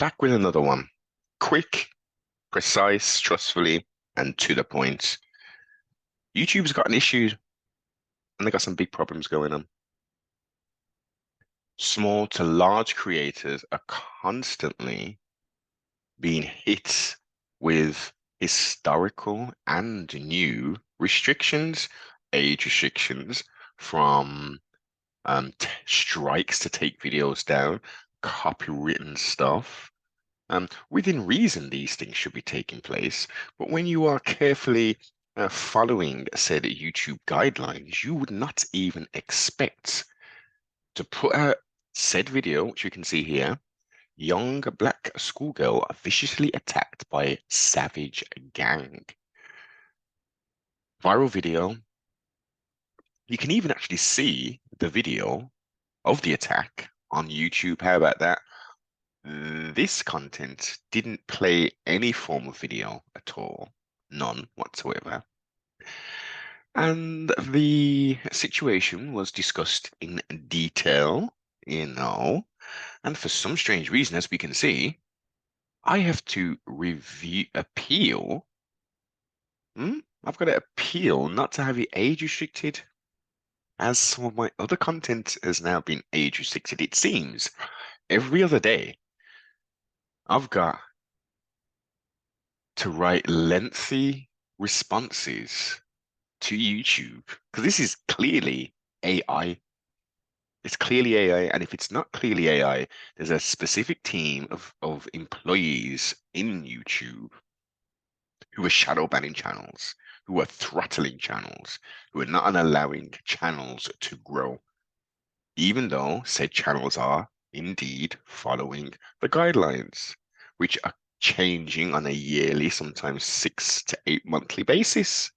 Back with another one. Quick, precise, trustfully, and to the point. YouTube's got an issue and they got some big problems going on. Small to large creators are constantly being hit with historical and new restrictions, age restrictions from strikes to take videos down, copywritten stuff. Within reason, these things should be taking place, but when you are carefully following said YouTube guidelines, you would not even expect to put out said video, which you can see here. Young black schoolgirl viciously attacked by savage gang. Viral video. You can even actually see the video of the attack on YouTube. How about that? This content didn't play any form of video at all, none whatsoever. And the situation was discussed in detail, and for some strange reason, as we can see, I have to appeal. I've got to appeal not to have it age restricted, as some of my other content has now been age restricted. It seems every other day I've got to write lengthy responses to YouTube because this is clearly AI. It's clearly AI, and if it's not clearly AI, there's a specific team of employees in YouTube who are shadow banning channels, who are throttling channels, who are not allowing channels to grow, even though said channels are indeed following the guidelines, which are changing on a yearly, sometimes 6 to 8 monthly basis.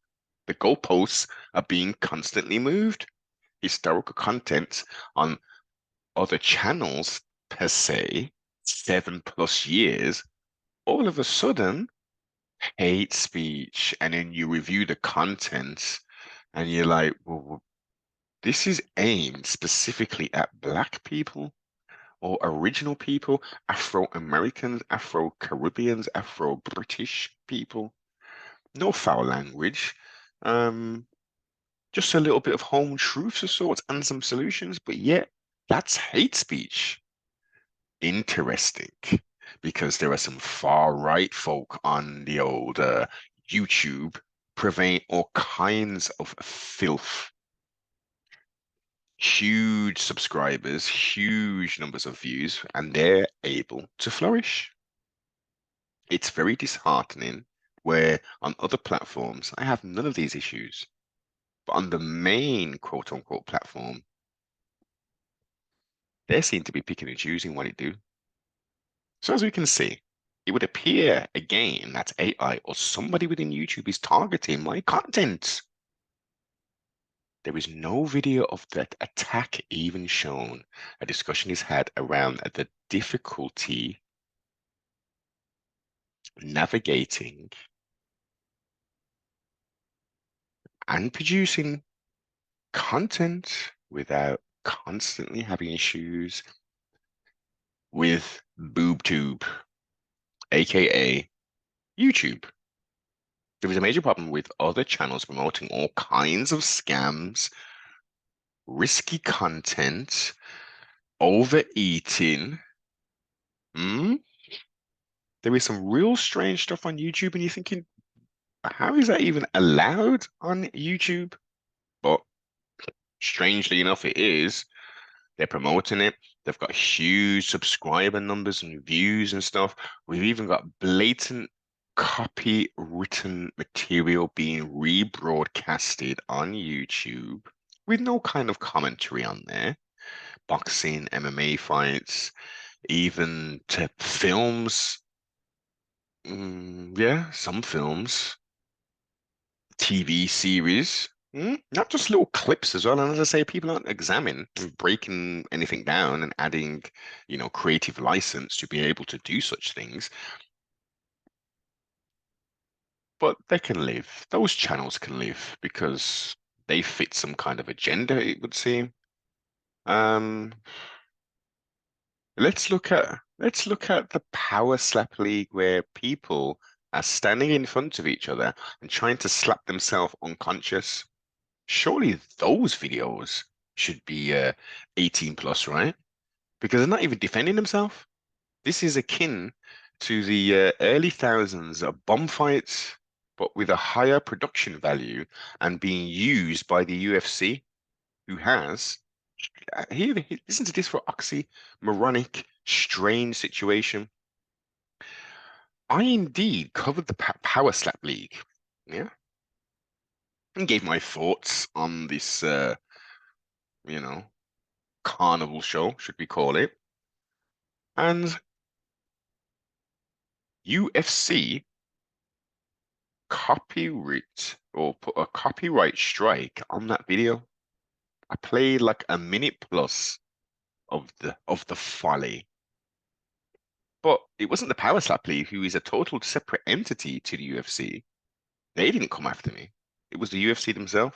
The goalposts are being constantly moved. Historical content on other channels, per se, 7+ years, all of a sudden, hate speech. And then you review the content and you're like, well, this is aimed specifically at Black people or original people, Afro-Americans, Afro-Caribbeans, Afro-British people. No foul language. Um, just a little bit of home truths of sorts and some solutions, but yet that's hate speech. Interesting, because there are some far right folk on the old YouTube purveying all kinds of filth. Huge subscribers, huge numbers of views, and they're able to flourish. It's very disheartening where on other platforms I have none of these issues. But on the main quote unquote platform, they seem to be picking and choosing what it do. So as we can see, it would appear again that AI or somebody within YouTube is targeting my content. There is no video of that attack even shown. A discussion is had around the difficulty navigating and producing content without constantly having issues with BoobTube, aka YouTube. There is a major problem with other channels promoting all kinds of scams, risky content, overeating. Mm? There is some real strange stuff on YouTube, and you're thinking, how is that even allowed on YouTube? But strangely enough, it is. They're promoting it. They've got huge subscriber numbers and views and stuff. We've even got blatant copywritten material being rebroadcasted on YouTube with no kind of commentary on there. Boxing, MMA fights, even to films. Yeah, some films, TV series. Not just little clips as well. And as I say, people aren't examining, breaking anything down and adding, creative license to be able to do such things. But they can live. Those channels can live because they fit some kind of agenda, it would seem. Um, let's Let's look at the Power Slap League where people are standing in front of each other and trying to slap themselves unconscious. Surely those videos should be 18 plus, right? Because they're not even defending themselves. This is akin to the early thousands of bomb fights, but with a higher production value and being used by the UFC, who has listen to this for oxymoronic, strange situation. I indeed covered the Power Slap League, yeah, and gave my thoughts on this, you know, carnival show, should we call it? And UFC copyright or put a copyright strike on that video. I played like a minute plus of the folly. But it wasn't the Power Slap League, who is a total separate entity to the UFC. They didn't come after me. It was the UFC themselves,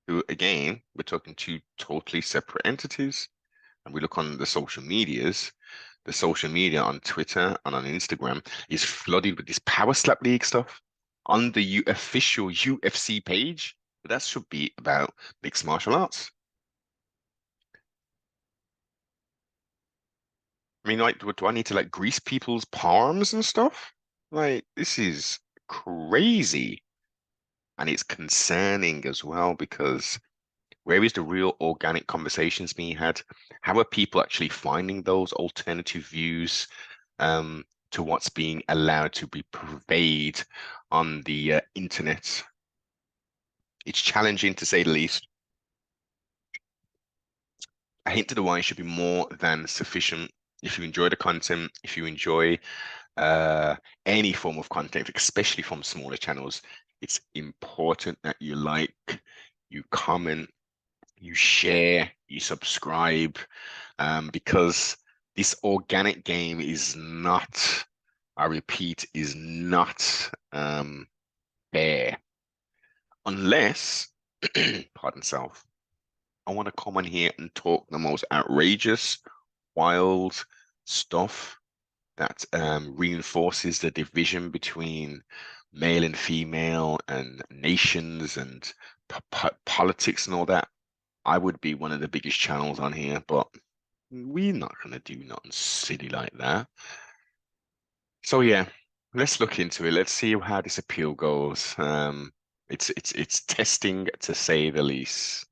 who again, we're talking two totally separate entities. And we look on the social media on Twitter and on Instagram is flooded with this Power Slap League stuff on the official UFC page. But that should be about mixed martial arts. I mean, like, do I need to like grease people's palms and stuff? Like, this is crazy. And it's concerning as well because where is the real organic conversations being had? How are people actually finding those alternative views to what's being allowed to be purveyed on the internet? It's challenging to say the least. A hint to the why should be more than sufficient. If you enjoy the content, if you enjoy uh, any form of content, especially from smaller channels, it's important that you like, you comment, you share, you subscribe, because this organic game is not, I repeat, is not fair unless, pardon self, I want to come on here and talk the most outrageous, wild stuff that reinforces the division between male and female and nations and politics and all that. I would be one of the biggest channels on here, but we're not gonna do nothing silly like that. So yeah, let's look into it. Let's see how this appeal goes. It's testing to say the least.